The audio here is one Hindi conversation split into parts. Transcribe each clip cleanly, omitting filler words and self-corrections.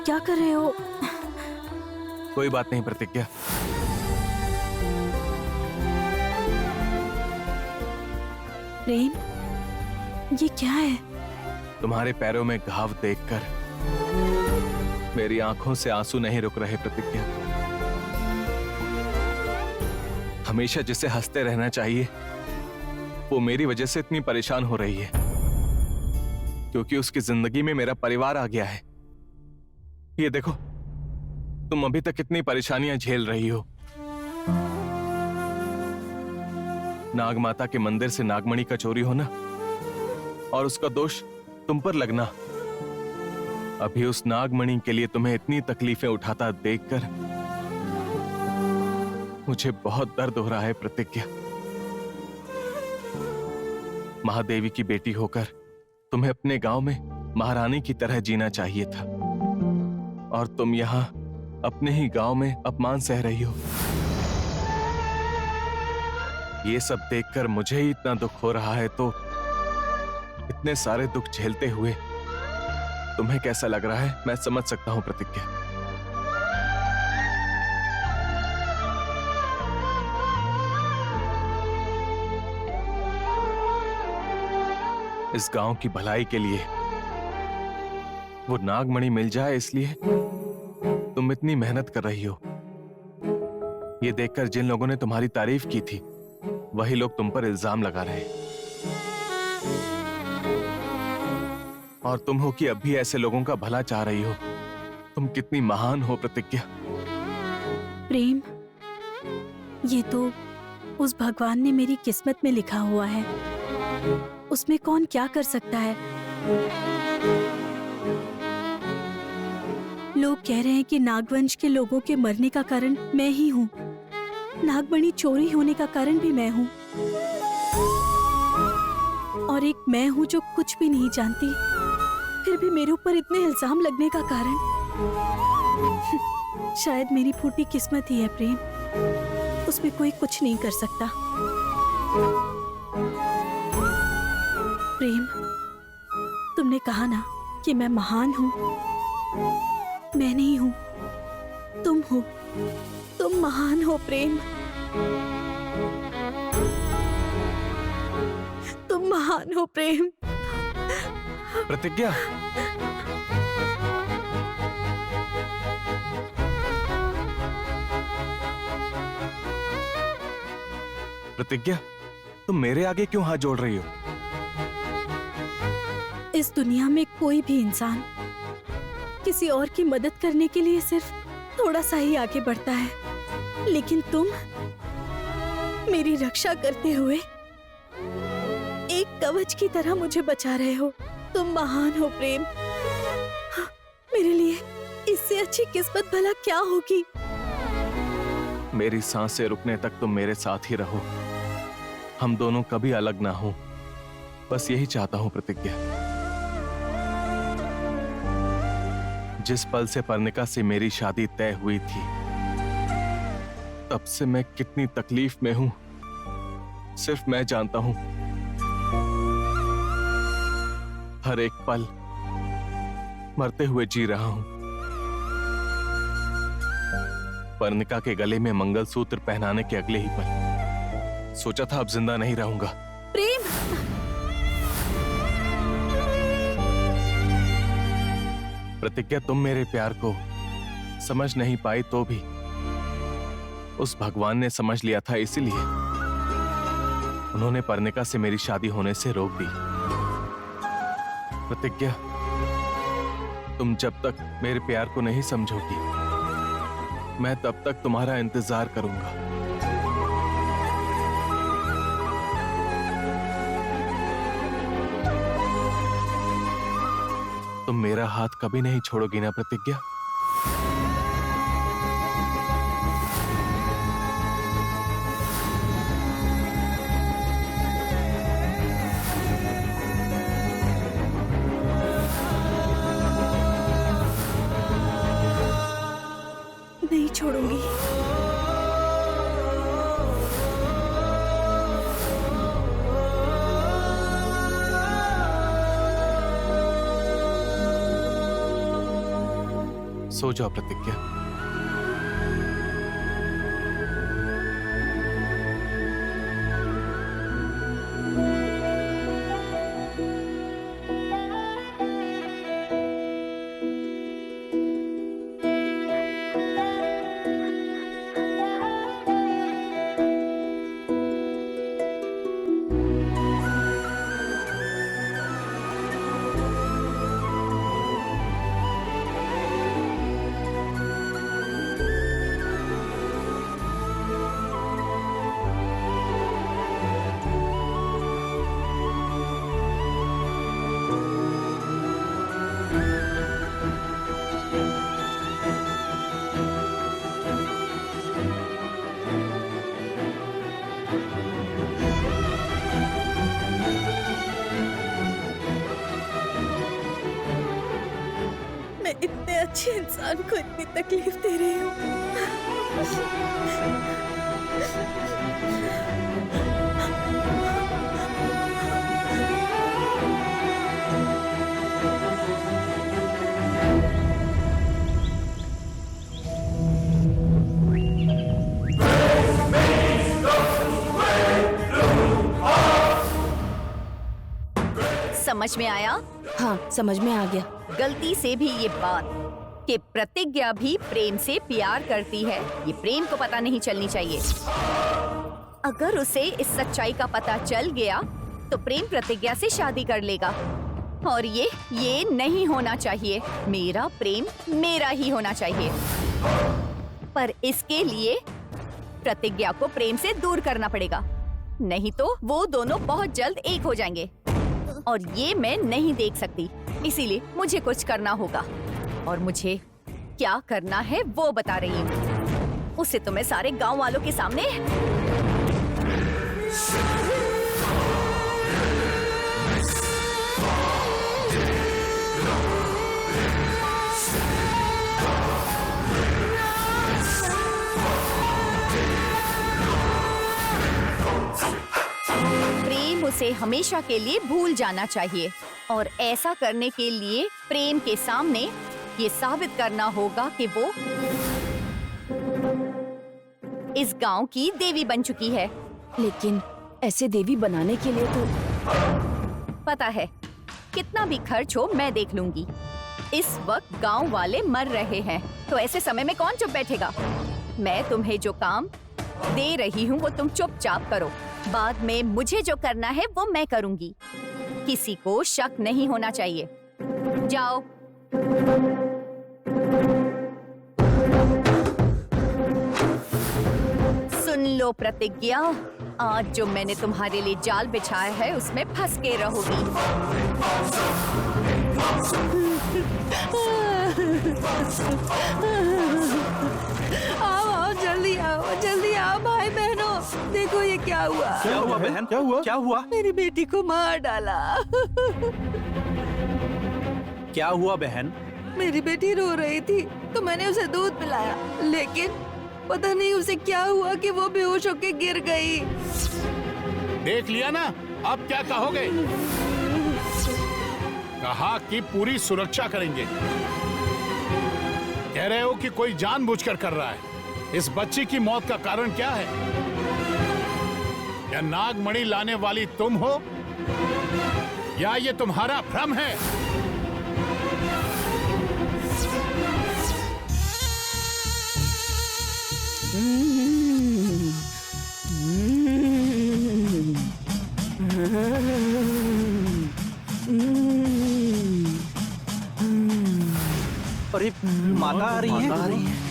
क्या कर रहे हो? कोई बात नहीं प्रतिज्ञा। प्रेम, ये क्या है? तुम्हारे पैरों में घाव देखकर मेरी आंखों से आंसू नहीं रुक रहे प्रतिज्ञा। हमेशा जिसे हंसते रहना चाहिए वो मेरी वजह से इतनी परेशान हो रही है क्योंकि उसकी जिंदगी में मेरा परिवार आ गया है। ये देखो, तुम अभी तक कितनी परेशानियां झेल रही हो। नाग माता के मंदिर से नागमणि का चोरी होना और उसका दोष तुम पर लगना। अभी उस नागमणि के लिए तुम्हें इतनी तकलीफें उठाता देखकर मुझे बहुत दर्द हो रहा है प्रतिज्ञा। महादेवी की बेटी होकर तुम्हें अपने गांव में महारानी की तरह जीना चाहिए था और तुम यहां अपने ही गांव में अपमान सह रही हो। ये सब देखकर मुझे ही इतना दुख हो रहा है तो इतने सारे दुख झेलते हुए तुम्हें कैसा लग रहा है मैं समझ सकता हूं प्रतिज्ञा। इस गांव की भलाई के लिए वो नागमणि मिल जाए इसलिए तुम इतनी मेहनत कर रही हो। ये देखकर जिन लोगों ने तुम्हारी तारीफ की थी वही लोग तुम पर इल्जाम लगा रहे हैं और तुम हो कि अब भी ऐसे लोगों का भला चाह रही हो। तुम कितनी महान हो प्रतिज्ञा। प्रेम, ये तो उस भगवान ने मेरी किस्मत में लिखा हुआ है, उसमें कौन क्या कर सकता है। लोग कह रहे हैं कि नागवंश के लोगों के मरने का कारण मैं ही हूँ, नागमणि चोरी होने का कारण भी मैं हूँ और एक मैं हूँ जो कुछ भी नहीं जानती, फिर भी मेरे ऊपर इतने इल्जाम लगने का कारण शायद मेरी फूटी किस्मत ही है प्रेम, उसमें कोई कुछ नहीं कर सकता। प्रेम, तुमने कहा ना कि मैं महान हूँ, मैं नहीं हूँ, तुम हो, तुम महान हो प्रेम, तुम महान हो प्रेम। प्रतिज्ञा, प्रतिज्ञा, तुम मेरे आगे क्यों हाथ जोड़ रही हो? इस दुनिया में कोई भी इंसान किसी और की मदद करने के लिए सिर्फ थोड़ा सा ही आगे बढ़ता है, लेकिन तुम मेरी रक्षा करते हुए एक कवच की तरह मुझे बचा रहे हो। तुम महान हो प्रेम। मेरे लिए इससे अच्छी किस्मत भला क्या होगी? मेरी सांसें रुकने तक तुम मेरे साथ ही रहो, हम दोनों कभी अलग ना हो, बस यही चाहता हूं प्रतिज्ञा। जिस पल से पर्णिका से मेरी शादी तय हुई थी तब से मैं कितनी तकलीफ में हूं सिर्फ मैं जानता हूं। हर एक पल मरते हुए जी रहा हूं। पर्णिका के गले में मंगलसूत्र पहनाने के अगले ही पल सोचा था अब जिंदा नहीं रहूंगा। प्रेम, प्रतिज्ञा, तुम मेरे प्यार को समझ नहीं पाई तो भी उस भगवान ने समझ लिया था, इसीलिए उन्होंने पर्णिका से मेरी शादी होने से रोक दी। प्रतिज्ञा, तुम जब तक मेरे प्यार को नहीं समझोगी मैं तब तक तुम्हारा इंतजार करूंगा। तुम मेरा हाथ कभी नहीं छोड़ोगी ना प्रतिज्ञा? नहीं छोड़ूंगी। सो जाओ प्रतिज्ञा। मैं इतने अच्छे इंसान को इतनी तकलीफ दे रही हूँ। समझ में आया? हाँ, समझ में आ गया। गलती से भी ये बात कि प्रतिज्ञा भी प्रेम से प्यार करती है, ये प्रेम को पता नहीं चलनी चाहिए। अगर उसे इस सच्चाई का पता चल गया तो प्रेम प्रतिज्ञा से शादी कर लेगा और ये नहीं होना चाहिए। मेरा प्रेम मेरा ही होना चाहिए। पर इसके लिए प्रतिज्ञा को प्रेम से दूर करना पड़ेगा, नहीं तो वो दोनों बहुत जल्द एक हो जाएंगे और ये मैं नहीं देख सकती। इसीलिए मुझे कुछ करना होगा और मुझे क्या करना है वो बता रही हूँ। उसे तो मैं सारे गांव वालों के सामने प्रेम उसे हमेशा के लिए भूल जाना चाहिए और ऐसा करने के लिए प्रेम के सामने ये साबित करना होगा कि वो इस गांव की देवी बन चुकी है। लेकिन ऐसे देवी बनाने के लिए तो पता है, कितना भी खर्च हो मैं देख लूंगी। इस वक्त गांव वाले मर रहे हैं तो ऐसे समय में कौन चुप बैठेगा। मैं तुम्हें जो काम दे रही हूँ वो तुम चुपचाप करो। बाद में मुझे जो करना है वो मैं करूंगी। किसी को शक नहीं होना चाहिए। जाओ। सुन लो प्रतिज्ञा, आज जो मैंने तुम्हारे लिए जाल बिछाया है उसमें फंस के रहोगी। आओ जल्दी आओ भाई बहनों, देखो ये क्या हुआ। क्या हुआ बहन? क्या हुआ? क्या हुआ? मेरी बेटी को मार डाला। क्या हुआ बहन? मेरी बेटी रो रही थी तो मैंने उसे दूध पिलाया, लेकिन पता नहीं उसे क्या हुआ कि वो बेहोश होके गिर गई। देख लिया ना, अब क्या कहोगे? कहा कि पूरी सुरक्षा करेंगे। कह रहे हो कि कोई जानबूझकर कर रहा है। इस बच्ची की मौत का कारण क्या है? या नागमणि लाने वाली तुम हो या ये तुम्हारा भ्रम है? अरे माता आ रही है।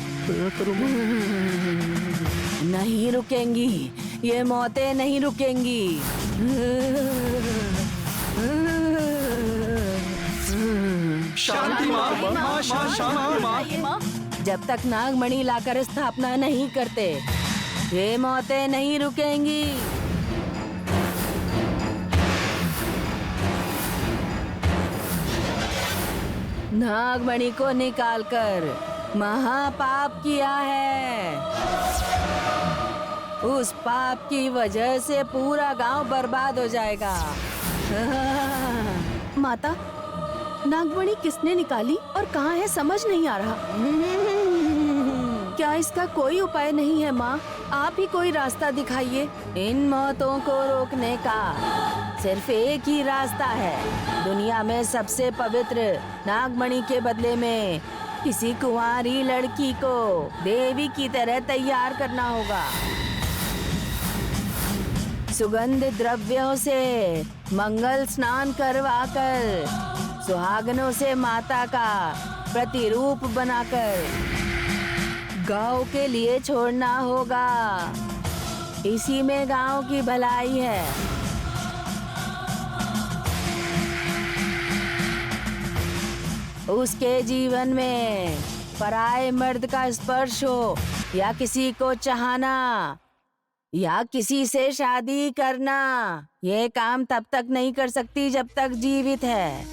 नहीं रुकेंगी, ये मौतें नहीं रुकेंगी। शांति माँ, शांति माँ। जब तक नागमणि लाकर स्थापना नहीं करते ये मौतें नहीं रुकेंगी। नागमणि को निकालकर महापाप किया है। उस पाप की वजह से पूरा गांव बर्बाद हो जाएगा। माता, नागमणि किसने निकाली और कहाँ है समझ नहीं आ रहा। क्या इसका कोई उपाय नहीं है माँ? आप ही कोई रास्ता दिखाइए। इन मौतों को रोकने का सिर्फ एक ही रास्ता है। दुनिया में सबसे पवित्र नागमणि के बदले में किसी कुंवारी लड़की को देवी की तरह तैयार करना होगा। सुगंध द्रव्यों से मंगल स्नान करवाकर, सुहागनों से माता का प्रतिरूप बनाकर गांव के लिए छोड़ना होगा। इसी में गांव की भलाई है। उसके जीवन में पराये मर्द का स्पर्श हो या किसी को चाहना या किसी से शादी करना, ये काम तब तक नहीं कर सकती जब तक जीवित है।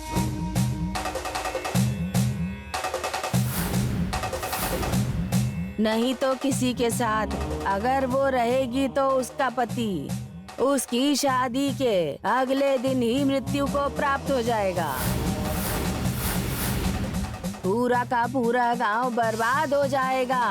नहीं तो किसी के साथ अगर वो रहेगी तो उसका पति उसकी शादी के अगले दिन ही मृत्यु को प्राप्त हो जाएगा। पूरा का पूरा गांव बर्बाद हो जाएगा।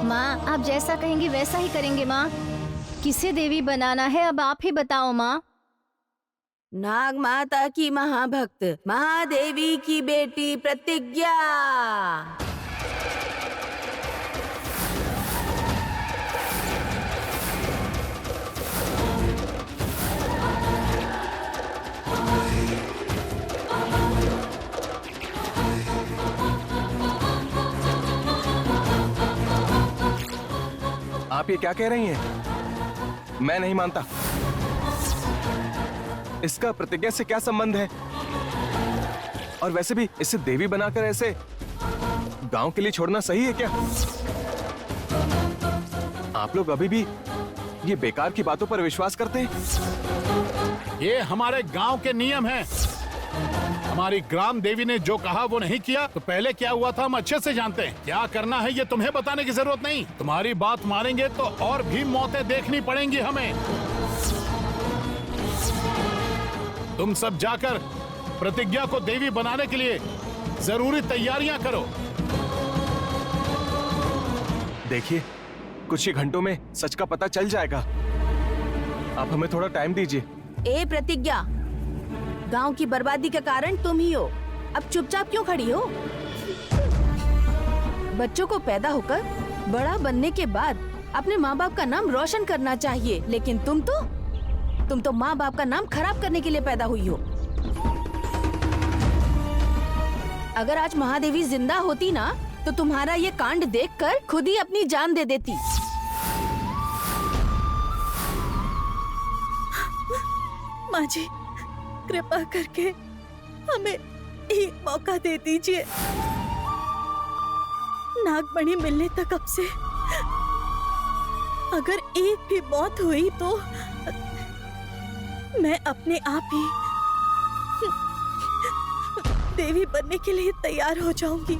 माँ, आप जैसा कहेंगी वैसा ही करेंगे माँ। किसे देवी बनाना है अब आप ही बताओ माँ। नाग माता की महाभक्त महादेवी की बेटी प्रतिज्ञा। आप ये क्या कह रही हैं? मैं नहीं मानता। इसका प्रतिज्ञा से क्या संबंध है? और वैसे भी इसे देवी बनाकर ऐसे गांव के लिए छोड़ना सही है क्या? आप लोग अभी भी ये बेकार की बातों पर विश्वास करते हैं? ये हमारे गांव के नियम हैं। हमारी ग्राम देवी ने जो कहा वो नहीं किया तो पहले क्या हुआ था हम अच्छे से जानते हैं। क्या करना है ये तुम्हें बताने की जरूरत नहीं। तुम्हारी बात मानेंगे तो और भी मौतें देखनी पड़ेंगी हमें। तुम सब जाकर प्रतिज्ञा को देवी बनाने के लिए जरूरी तैयारियां करो। देखिए, कुछ ही घंटों में सच का पता चल जाएगा। आप हमें थोड़ा टाइम दीजिए। ए प्रतिज्ञा, गांव की बर्बादी का कारण तुम ही हो। अब चुपचाप क्यों खड़ी हो? बच्चों को पैदा होकर बड़ा बनने के बाद अपने माँ बाप का नाम रोशन करना चाहिए, लेकिन तुम तो माँ बाप का नाम खराब करने के लिए पैदा हुई हो। अगर आज महादेवी जिंदा होती ना तो तुम्हारा ये कांड देखकर खुद ही अपनी जान दे देती। माँ जी, कृपा करके हमें एक मौका दे दीजिए। नागमणि मिलने तक अब से अगर एक भी मौत हुई तो मैं अपने आप ही देवी बनने के लिए तैयार हो जाऊंगी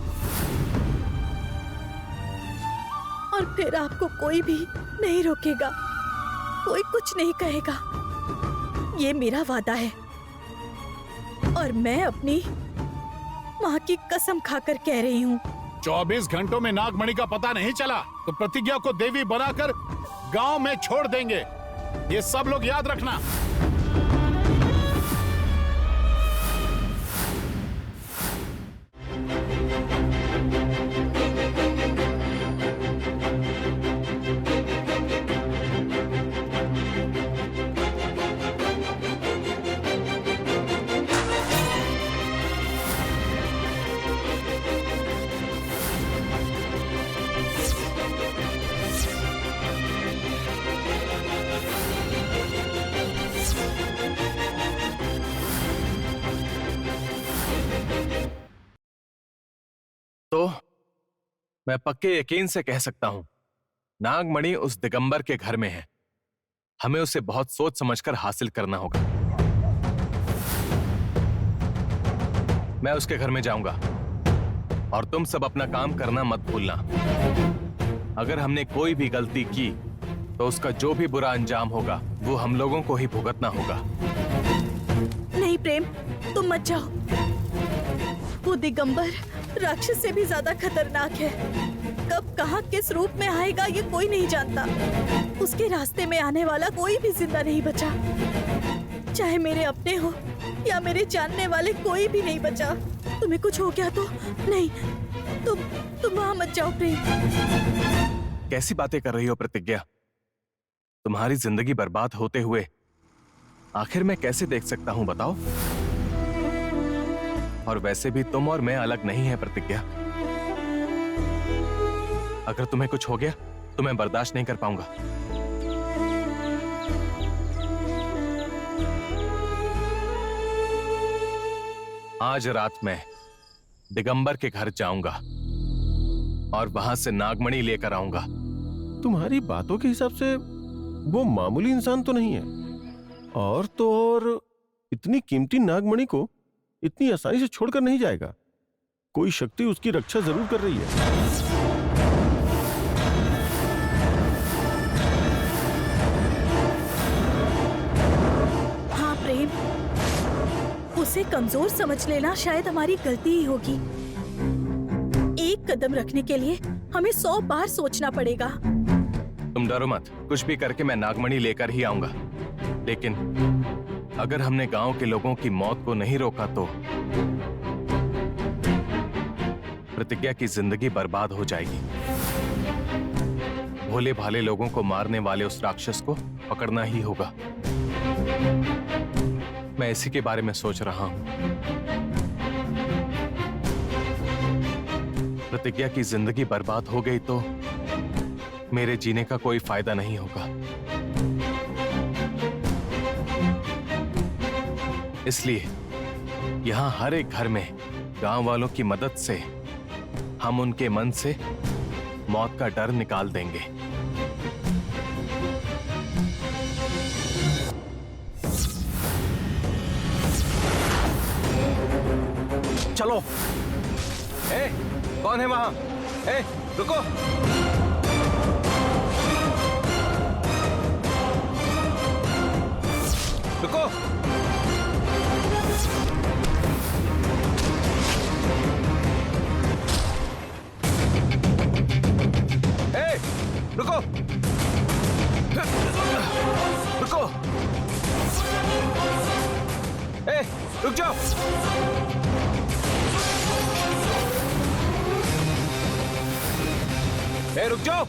और फिर आपको कोई भी नहीं रोकेगा, कोई कुछ नहीं कहेगा। ये मेरा वादा है और मैं अपनी माँ की कसम खाकर कह रही हूँ। 24 घंटों में नागमणि का पता नहीं चला तो प्रतिज्ञा को देवी बनाकर गांव में छोड़ देंगे। ये सब लोग याद रखना। मैं पक्के यकीन से कह सकता हूं, नागमणि उस दिगंबर के घर में है। हमें उसे बहुत सोच समझकर हासिल करना होगा। मैं उसके घर में जाऊंगा और तुम सब अपना काम करना मत भूलना। अगर हमने कोई भी गलती की तो उसका जो भी बुरा अंजाम होगा वो हम लोगों को ही भुगतना होगा। नहीं प्रेम, तुम मत जाओ। वो दिगंबर राक्षस से भी ज्यादा खतरनाक है। कब कहाँ किस रूप में आएगा ये कोई नहीं जानता। उसके रास्ते में आने वाला कोई भी जिंदा नहीं बचा। चाहे मेरे अपने हो या मेरे जानने वाले, कोई भी नहीं बचा। तुम्हें कुछ हो गया तो नहीं, तुम वहां मत जाओ प्रेम। कैसी बातें कर रही हो प्रतिज्ञा? तुम्हारी जिंदगी बर्बाद होते हुए आखिर मैं कैसे देख सकता हूं बताओ? और वैसे भी तुम और मैं अलग नहीं है प्रतिज्ञा। अगर तुम्हें कुछ हो गया तो मैं बर्दाश्त नहीं कर पाऊंगा। आज रात मैं दिगंबर के घर जाऊंगा और वहां से नागमणि लेकर आऊंगा। तुम्हारी बातों के हिसाब से वो मामूली इंसान तो नहीं है। और तो और इतनी कीमती नागमणि को इतनी आसानी से छोड़कर नहीं जाएगा। कोई शक्ति उसकी रक्षा जरूर कर रही है। हाँ प्रेम, उसे कमजोर समझ लेना शायद हमारी गलती ही होगी। एक कदम रखने के लिए हमें 100 बार सोचना पड़ेगा। तुम डरो मत, कुछ भी करके मैं नागमणि लेकर ही आऊंगा। लेकिन अगर हमने गांव के लोगों की मौत को नहीं रोका तो प्रतिज्ञा की जिंदगी बर्बाद हो जाएगी। भोले भाले लोगों को मारने वाले उस राक्षस को पकड़ना ही होगा। मैं इसी के बारे में सोच रहा हूं। प्रतिज्ञा की जिंदगी बर्बाद हो गई तो मेरे जीने का कोई फायदा नहीं होगा। इसलिए यहां हर एक घर में गांव वालों की मदद से हम उनके मन से मौत का डर निकाल देंगे। चलो। ए, कौन है वहां? ए, रुको। रुको। ए, रुको। रुको। ए, रुक जाओ। ए, रुक जाओ।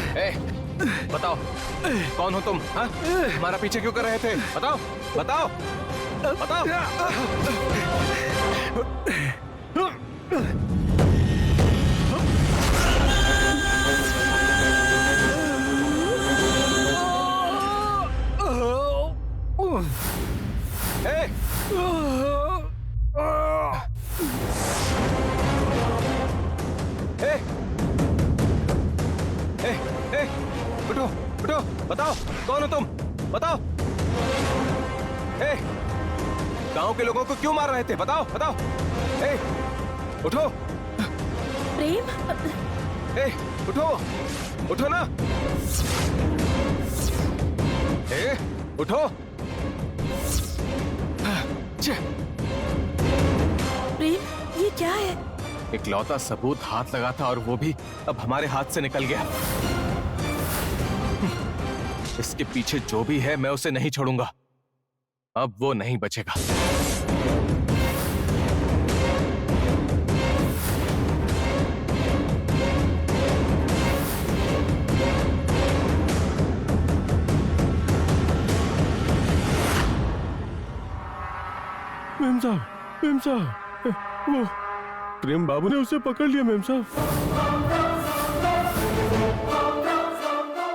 ए, बताओ कौन हो तुम? हाँ? हमारा पीछे क्यों कर रहे थे? बताओ, बताओ, बताओ। उठो, उठो, बताओ कौन हो तुम? बताओ। गांव के लोगों को क्यों मार रहे थे? बताओ, बताओ। उठो। प्रेम, उठो, उठो ना। उठो। प्रेम, ये क्या है? इकलौता सबूत हाथ लगा था और वो भी अब हमारे हाथ से निकल गया। इसके पीछे जो भी है मैं उसे नहीं छोड़ूंगा। अब वो नहीं बचेगा। मेम साहब, मेम साहब, वो प्रेम बाबू ने उसे पकड़ लिया मेम साहब।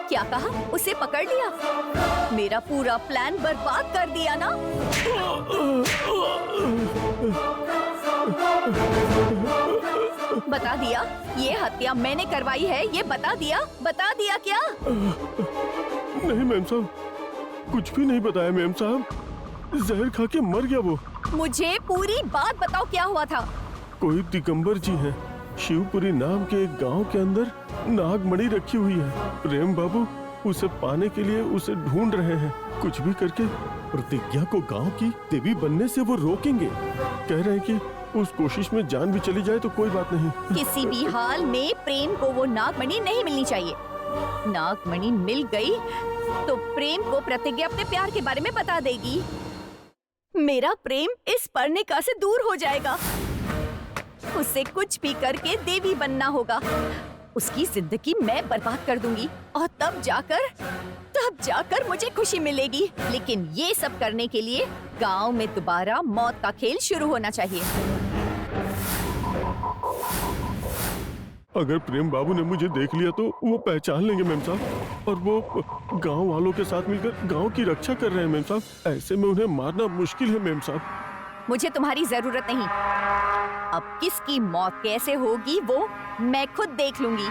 क्या कहा? उसे पकड़ लिया? मेरा पूरा प्लान बर्बाद कर दिया ना? बता दिया ये हत्या मैंने करवाई है, ये बता दिया क्या? नहीं मेम साहब, कुछ भी नहीं बताया मेम साहब, जहर खा के मर गया वो। मुझे पूरी बात बताओ, क्या हुआ था? कोई दिगंबर जी हैं, शिवपुरी नाम के एक गांव के अंदर नागमणि रखी हुई है। प्रेम बाबू उसे पाने के लिए उसे ढूंढ रहे हैं। कुछ भी करके प्रतिज्ञा को गांव की देवी बनने से वो रोकेंगे। कह रहे हैं कि उस कोशिश में जान भी चली जाए तो कोई बात नहीं। किसी भी हाल में प्रेम को वो नागमणि नहीं मिलनी चाहिए। नागमणि मिल गई तो प्रेम को प्रतिज्ञा अपने प्यार के बारे में बता देगी। मेरा प्रेम इस पर्णिका से दूर हो जाएगा। उसे कुछ भी करके देवी बनना होगा। उसकी जिंदगी मैं बर्बाद कर दूंगी और तब जाकर मुझे खुशी मिलेगी। लेकिन ये सब करने के लिए गांव में दोबारा मौत का खेल शुरू होना चाहिए। अगर प्रेम बाबू ने मुझे देख लिया तो वो पहचान लेंगे मेम साहब, और वो गांव वालों के साथ मिलकर गांव की रक्षा कर रहे हैं मेम साहब। ऐसे में उन्हें मारना मुश्किल है मेम साहब। मुझे तुम्हारी जरूरत नहीं। अब किसकी मौत कैसे होगी वो मैं खुद देख लूंगी।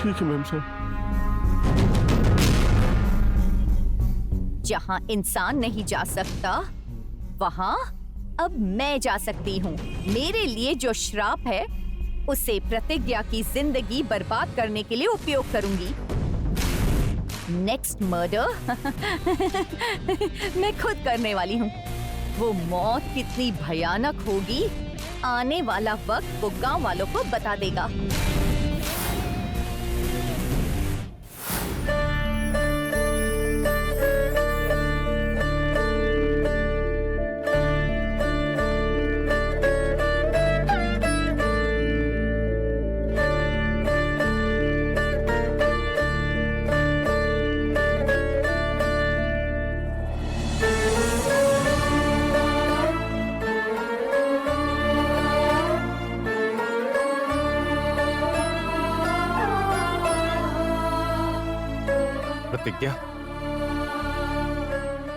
ठीक है मेम साहब। जहाँ इंसान नहीं जा सकता वहाँ अब मैं जा सकती हूँ। मेरे लिए जो श्राप है उसे प्रतिज्ञा की जिंदगी बर्बाद करने के लिए उपयोग करूंगी। नेक्स्ट मर्डर मैं खुद करने वाली हूँ। वो मौत कितनी भयानक होगी, आने वाला वक्त वो गांव वालों को बता देगा। प्रतिज्ञा,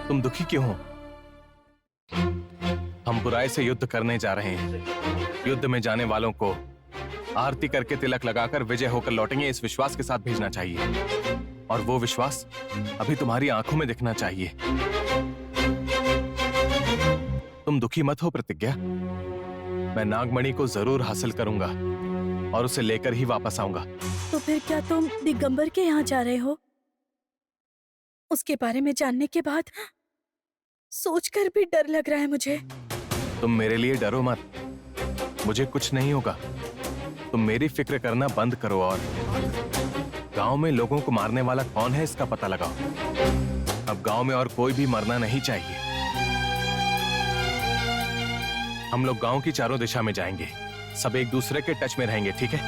तुम दुखी क्यों हो? हम बुराई से युद्ध करने जा रहे हैं। युद्ध में जाने वालों को आरती करके तिलक लगाकर विजय होकर लौटेंगे, इस विश्वास के साथ भेजना चाहिए। और वो विश्वास अभी तुम्हारी आंखों में दिखना चाहिए। तुम दुखी मत हो प्रतिज्ञा, मैं नागमणि को जरूर हासिल करूंगा और उसे लेकर ही वापस आऊंगा। तो फिर क्या तुम दिगंबर के यहाँ जा रहे हो? उसके बारे में जानने के बाद सोचकर भी डर लग रहा है मुझे। तुम मेरे लिए डरो मत, मुझे कुछ नहीं होगा। तुम मेरी फिक्र करना बंद करो और गांव में लोगों को मारने वाला कौन है इसका पता लगाओ। अब गांव में और कोई भी मरना नहीं चाहिए। हम लोग गांव की चारों दिशा में जाएंगे, सब एक दूसरे के टच में रहेंगे, ठीक है?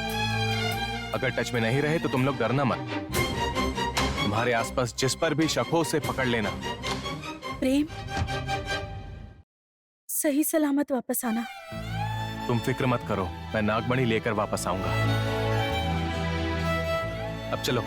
अगर टच में नहीं रहे तो तुम लोग डरना मत। तुम्हारे आसपास जिस पर भी शक हो उसे पकड़ लेना। प्रेम, सही सलामत वापस आना। तुम फिक्र मत करो, मैं नागमणि लेकर वापस आऊंगा। अब चलो।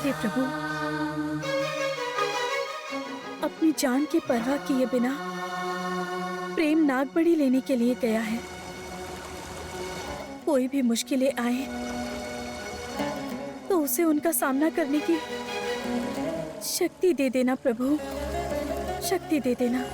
हे प्रभु, अपनी जान की परवाह किए बिना प्रेम नागमणि लेने के लिए गया है। कोई भी मुश्किलें आए तो उसे उनका सामना करने की शक्ति दे देना प्रभु, शक्ति दे देना।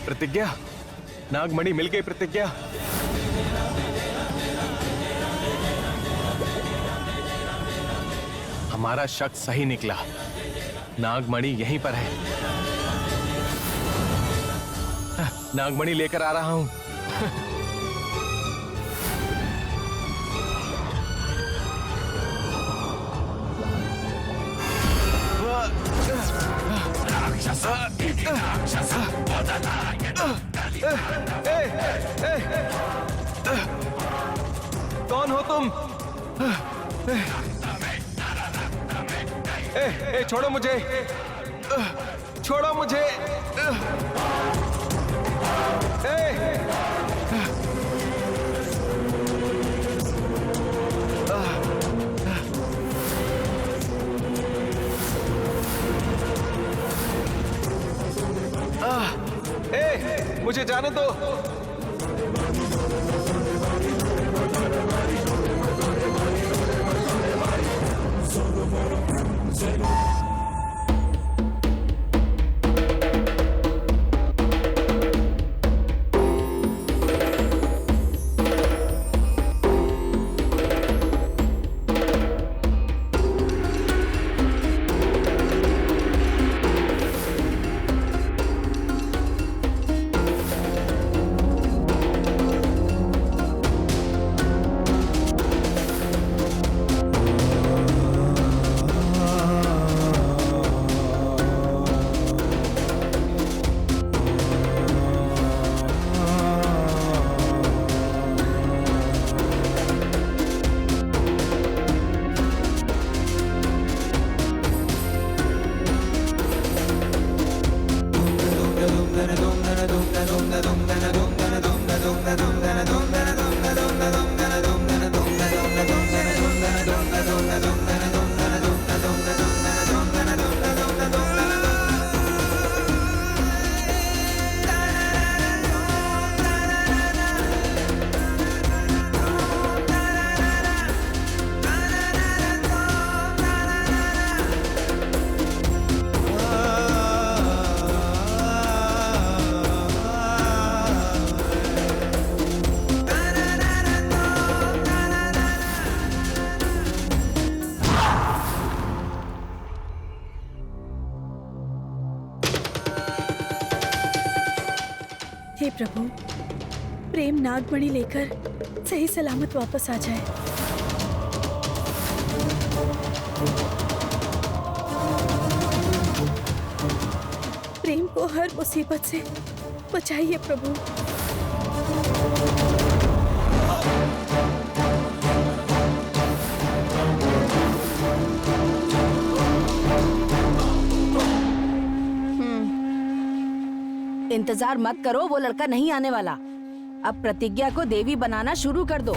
प्रतिज्ञा, नागमणि मिल गई प्रतिज्ञा। हमारा शक सही निकला, नागमणि यहीं पर है। नागमणि लेकर आ रहा हूं। कौन हो तुम? छोड़ो मुझे, छोड़ो मुझे। मुझे जाने दो। हे प्रभु, प्रेम नागमणि लेकर सही सलामत वापस आ जाए। प्रेम को हर मुसीबत से बचाइए प्रभु। इंतजार मत करो, वो लड़का नहीं आने वाला। अब प्रतिज्ञा को देवी बनाना शुरू कर दो।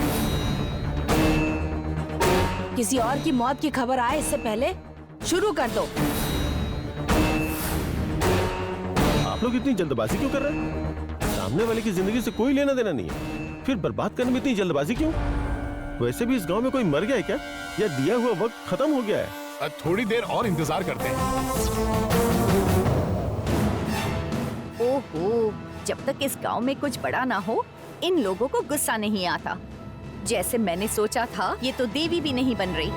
किसी और की मौत की खबर आए इससे पहले शुरू कर दो। आप लोग इतनी जल्दबाजी क्यों कर रहे हैं? सामने वाले की जिंदगी से कोई लेना देना नहीं है, फिर बर्बाद करने में इतनी जल्दबाजी क्यों? वैसे भी इस गांव में कोई मर गया है क्या, या दिया हुआ वक्त खत्म हो गया है? थोड़ी देर और इंतजार करते हैं। ओहो, जब तक इस गांव में कुछ बड़ा ना हो, इन लोगों को गुस्सा नहीं आता। जैसे मैंने सोचा था, ये तो देवी भी नहीं बन रही।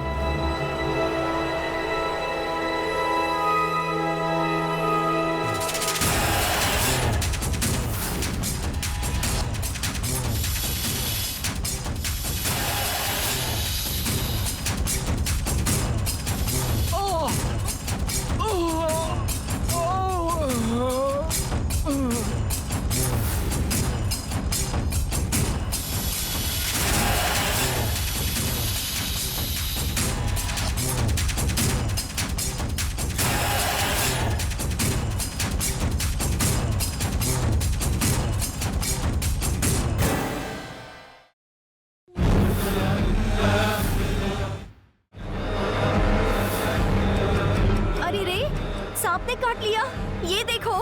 सांप ने काट लिया, ये देखो।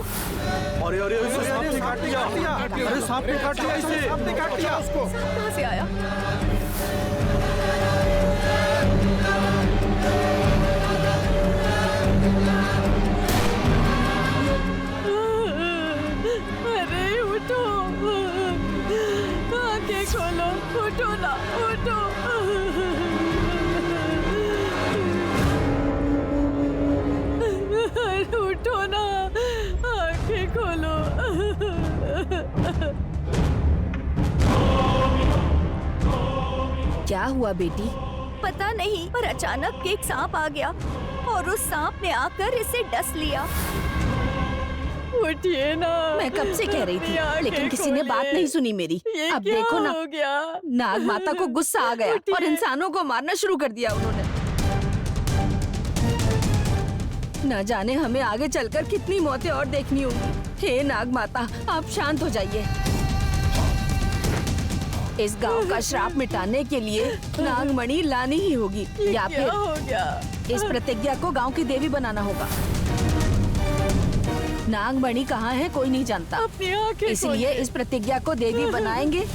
अरे अरे इसे सांप ने काट लिया। अरे सांप ने काट लिया इसे। सांप ने काट लिया उसको। सांप कहाँ से आया? अरे हुआ बेटी? पता नहीं, पर अचानक एक सांप आ गया और उस सांप ने आकर इसे डस लिया। उठिए ना। मैं कब से कह रही थी, लेकिन किसी ने बात नहीं सुनी मेरी। अब देखो ना, हो गया? नाग माता को गुस्सा आ गया और इंसानों को मारना शुरू कर दिया उन्होंने। न जाने हमें आगे चलकर कितनी मौतें और देखनी होंगी। हे नाग माता, आप शांत हो जाइए। इस गांव का श्राप मिटाने के लिए नागमणि लानी ही होगी, या फिर हो गया? इस प्रतिज्ञा को गांव की देवी बनाना होगा। नागमणि कहाँ है कोई नहीं जानता, अपनी आंखें इसलिए इस प्रतिज्ञा को देवी बनाएंगे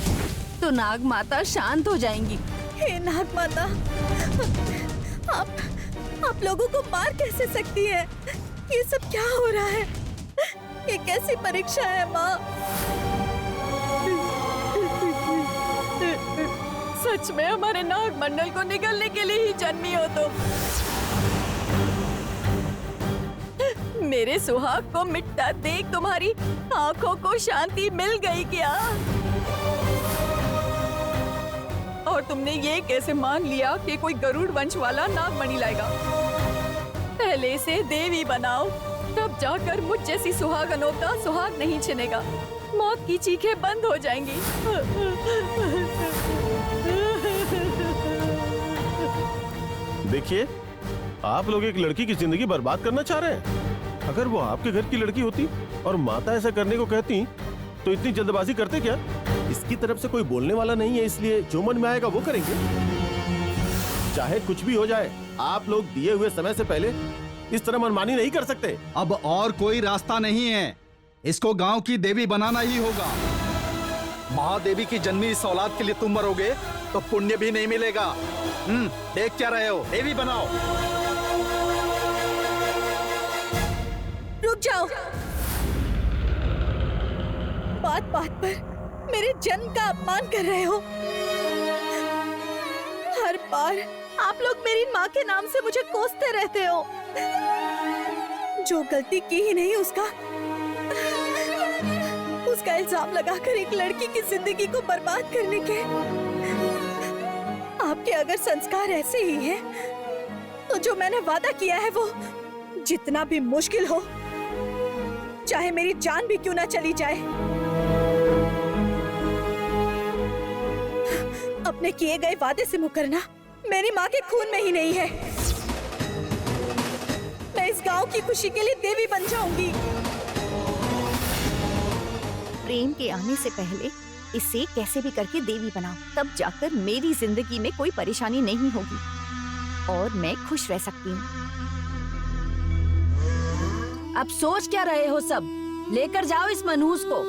तो नाग माता शांत हो जाएंगी। हे नाग माता, आप लोगों को मार कैसे सकती है? ये सब क्या हो रहा है? ये कैसी परीक्षा है माँ? सच में हमारे नाग मंडल को निगलने के लिए ही जन्मी हो तुम। मेरे सुहाग को मिटता देख तुम्हारी आंखों को शांति मिल गई क्या? और तुमने ये कैसे मान लिया कि कोई गरुड़ वंश वाला नागमणि लाएगा? पहले इसे देवी बनाओ, तब जाकर मुझ जैसी सुहागनों का सुहाग नहीं छिनेगा। मौत की चीखें बंद हो जाएंगी। देखिए, आप लोग एक लड़की की जिंदगी बर्बाद करना चाह रहे हैं। अगर वो आपके घर की लड़की होती और माता ऐसा करने को कहती तो इतनी जल्दबाजी करते क्या? इसकी तरफ से कोई बोलने वाला नहीं है, इसलिए जो मन में आएगा वो करेंगे। चाहे कुछ भी हो जाए, आप लोग दिए हुए समय से पहले इस तरह मनमानी नहीं कर सकते। अब और कोई रास्ता नहीं है, इसको गांव की देवी बनाना ही होगा। महादेवी की जन्मी इस औलाद के लिए तुम मरोगे तो पुण्य भी नहीं मिलेगा। देख क्या रहे हो, देवी बनाओ। रुक जाओ। बात बात पर मेरे जन्म का अपमान कर रहे हो। हर बार आप लोग मेरी माँ के नाम से मुझे कोसते रहते हो। जो गलती की ही नहीं उसका इल्जाम लगाकर एक लड़की की जिंदगी को बर्बाद करने के। आपके अगर संस्कार ऐसे ही हैं, तो जो मैंने वादा किया है वो जितना भी मुश्किल हो, चाहे मेरी जान भी क्यों ना चली जाए, अपने किए गए वादे से मुकरना मेरी माँ के खून में ही नहीं है। मैं इस गांव की खुशी के लिए देवी बन जाऊंगी। प्रेम के आने से पहले इसे कैसे भी करके देवी बनाओ, तब जाकर मेरी जिंदगी में कोई परेशानी नहीं होगी और मैं खुश रह सकती हूँ। अब सोच क्या रहे हो सब? लेकर जाओ इस मनहूस को।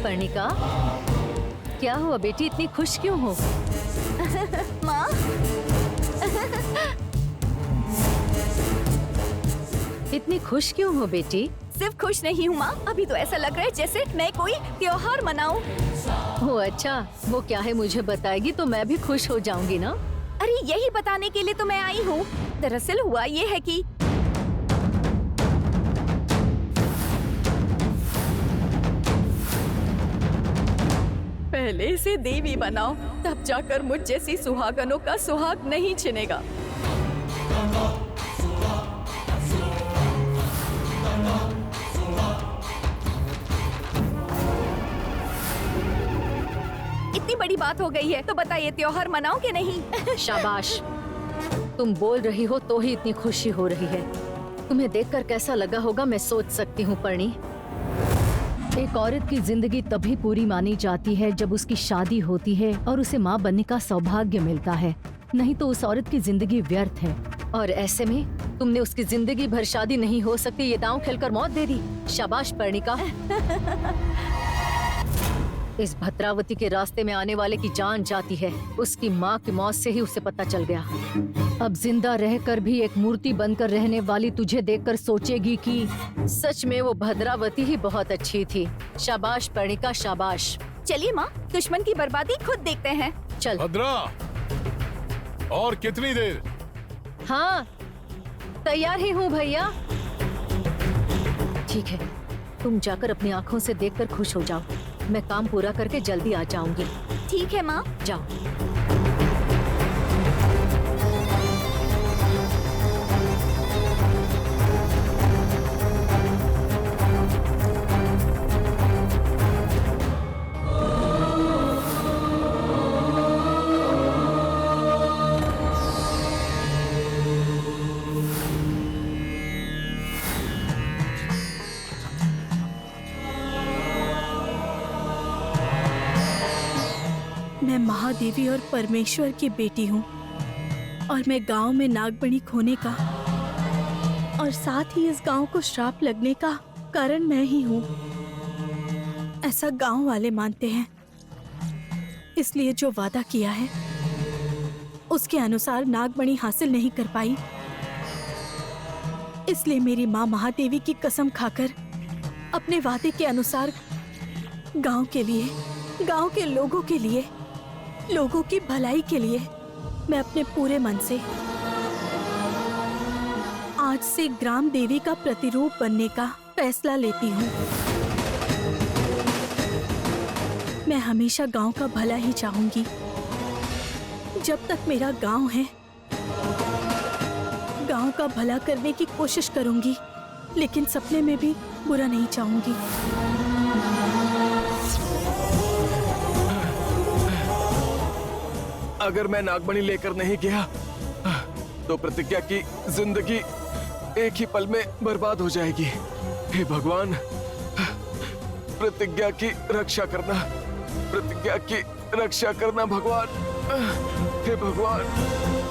पर्णिका, क्या हुआ बेटी, इतनी खुश क्यों हो? माँ, इतनी खुश क्यों हो बेटी? सिर्फ खुश नहीं हूँ माँ, अभी तो ऐसा लग रहा है जैसे मैं कोई त्योहार मनाऊं। ओ अच्छा, वो क्या है मुझे बताएगी तो मैं भी खुश हो जाऊंगी ना। अरे यही बताने के लिए तो मैं आई हूँ। दरअसल हुआ ये है कि पहले इसे देवी बनाओ, तब जाकर मुझ जैसी सुहागनों का सुहाग नहीं छिनेगा। इतनी बड़ी बात हो गई है तो बताइए त्योहार मनाओ कि नहीं? शाबाश, तुम बोल रही हो तो ही इतनी खुशी हो रही है। तुम्हें देखकर कैसा लगा होगा मैं सोच सकती हूँ पर्णी। एक औरत की जिंदगी तभी पूरी मानी जाती है जब उसकी शादी होती है और उसे माँ बनने का सौभाग्य मिलता है, नहीं तो उस औरत की जिंदगी व्यर्थ है। और ऐसे में तुमने उसकी जिंदगी भर शादी नहीं हो सकती ये दांव खेलकर मौत दे दी। शाबाश पर्णिका। इस भद्रावती के रास्ते में आने वाले की जान जाती है। उसकी माँ की मौत से ही उसे पता चल गया। अब जिंदा रहकर भी एक मूर्ति बनकर रहने वाली तुझे देखकर सोचेगी कि सच में वो भद्रावती ही बहुत अच्छी थी। शाबाश पर्णिका, शाबाश। चलिए माँ, दुश्मन की बर्बादी खुद देखते हैं। चल। भद्रा, और कितनी देर? हाँ, तैयार ही हूँ भैया। ठीक है, तुम जाकर अपनी आँखों से देखकर खुश हो जाओ। मैं काम पूरा करके जल्दी आ जाऊंगी। ठीक है माँ। जाओ। मैं महादेवी और परमेश्वर की बेटी हूँ और मैं गांव में नागमणि खोने का और साथ ही इस गांव को श्राप लगने का कारण मैं ही हूँ। ऐसा गांव वाले मानते हैं। इसलिए जो वादा किया है उसके अनुसार नागमणि हासिल नहीं कर पाई। इसलिए मेरी माँ महादेवी की कसम खाकर अपने वादे के अनुसार गांव के लिए, गांव के लोगों के लिए, लोगों की भलाई के लिए मैं अपने पूरे मन से आज से ग्राम देवी का प्रतिरूप बनने का फैसला लेती हूँ। मैं हमेशा गांव का भला ही चाहूंगी। जब तक मेरा गांव है, गांव का भला करने की कोशिश करूंगी, लेकिन सपने में भी बुरा नहीं चाहूंगी। अगर मैं नागमणि लेकर नहीं गया तो प्रतिज्ञा की जिंदगी एक ही पल में बर्बाद हो जाएगी। हे भगवान, प्रतिज्ञा की रक्षा करना, प्रतिज्ञा की रक्षा करना भगवान। हे भगवान।